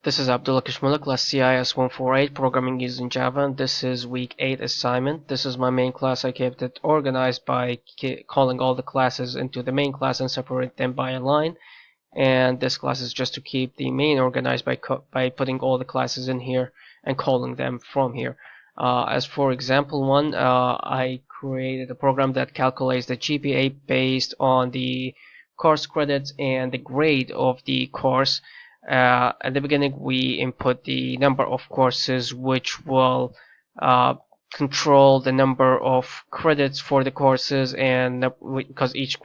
This is Abdullah Kishmullah, class CIS 148, programming using Java, and this is week 8 assignment. This is my main class. I kept it organized by calling all the classes into the main class and separate them by a line. And this class is just to keep the main organized by putting all the classes in here and calling them from here. As for example 1, I created a program that calculates the GPA based on the course credits and the grade of the course. At the beginning, we input the number of courses, which will control the number of credits for the courses, and because each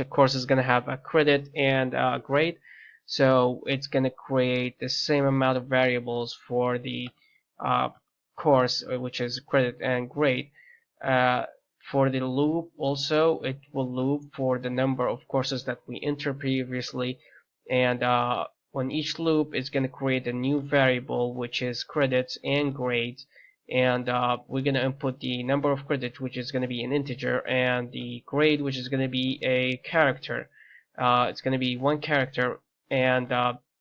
course is going to have a credit and a grade, so it's going to create the same amount of variables for the course, which is credit and grade. For the loop, also, it will loop for the number of courses that we entered previously, and on each loop is going to create a new variable, which is credits and grades, and we're going to input the number of credits, which is going to be an integer, and the grade, which is going to be a character. It's going to be one character, and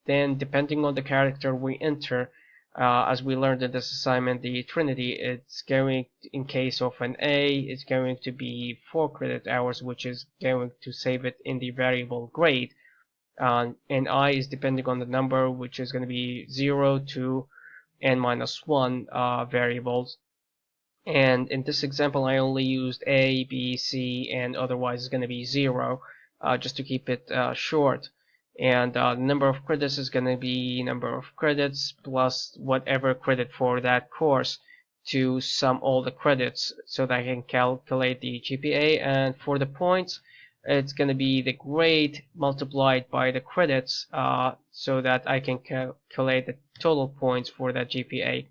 then depending on the character we enter, as we learned in this assignment, the trinity, it's going, in case of an A, it's going to be 4 credit hours, which is going to save it in the variable grade. And I is depending on the number, which is going to be 0, 2, and -1 variables. And in this example, I only used A, B, C, and otherwise it's going to be 0, just to keep it short. And the number of credits is going to be number of credits plus whatever credit for that course to sum all the credits so that I can calculate the GPA. And for the points, it's going to be the grade multiplied by the credits, so that I can calculate the total points for that GPA.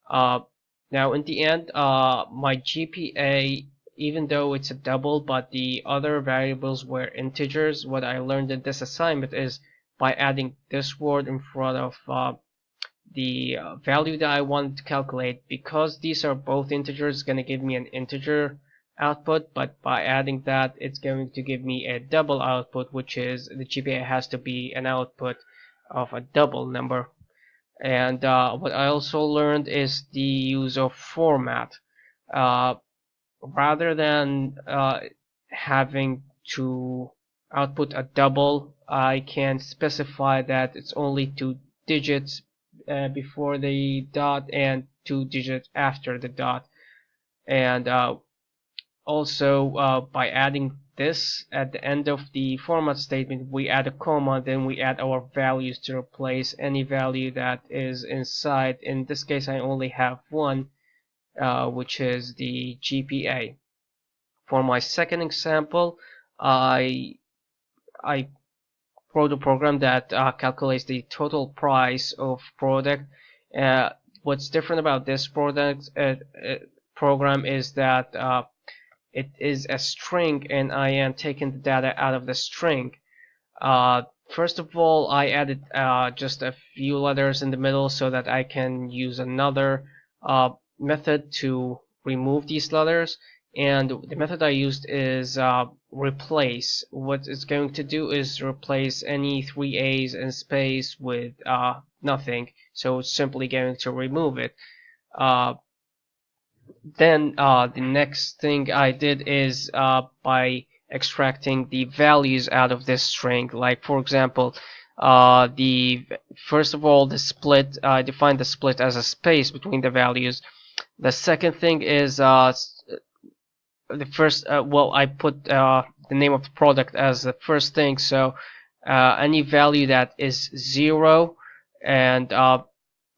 Now in the end, my GPA, even though it's a double but the other variables were integers, what I learned in this assignment is by adding this word in front of the value that I want to calculate, because these are both integers, it's going to give me an integer output, but by adding that, it's going to give me a double output, which is the GPA has to be an output of a double number. And what I also learned is the use of format. Rather than having to output a double, I can specify that it's only 2 digits before the dot and 2 digits after the dot. And also, by adding this at the end of the format statement, we add a comma, then we add our values to replace any value that is inside. In this case, I only have one, which is the GPA. For my second example, I wrote a program that calculates the total price of product. What's different about this product program is that it is a string, and I am taking the data out of the string. First of all, I added just a few letters in the middle so that I can use another method to remove these letters. And the method I used is replace. What it's going to do is replace any 3 A's in space with nothing. So it's simply going to remove it. Then the next thing I did is by extracting the values out of this string. Like for example, first of all, the split, I defined the split as a space between the values. The second thing is the first, well, I put the name of the product as the first thing, so any value that is 0 and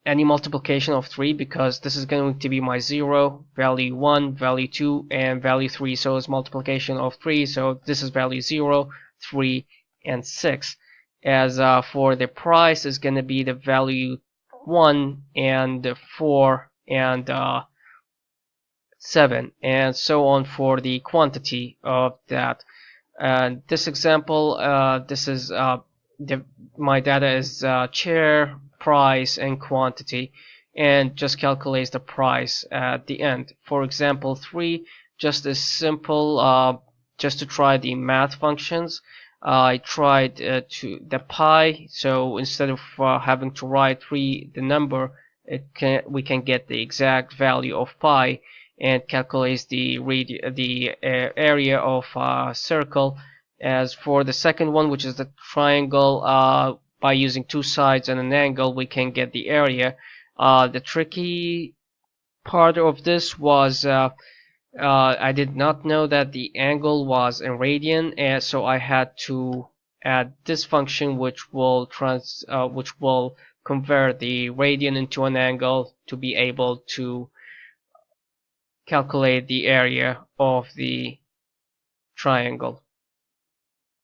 any multiplication of 3, because this is going to be my 0, value 1, value 2, and value 3, so it's multiplication of 3, so this is value 0, 3, and 6. As for the price, is going to be the value 1 and 4 and 7, and so on for the quantity of that. And this example, this is my data is chair, price, and quantity, and just calculates the price at the end. For example 3, just as simple, just to try the math functions, I tried to the pi, so instead of having to write the number, we can get the exact value of pi and calculates the area of a circle. As for the second one, which is the triangle, by using two sides and an angle, we can get the area. The tricky part of this was I did not know that the angle was in radian, and so I had to add this function, which will convert the radian into an angle to be able to calculate the area of the triangle.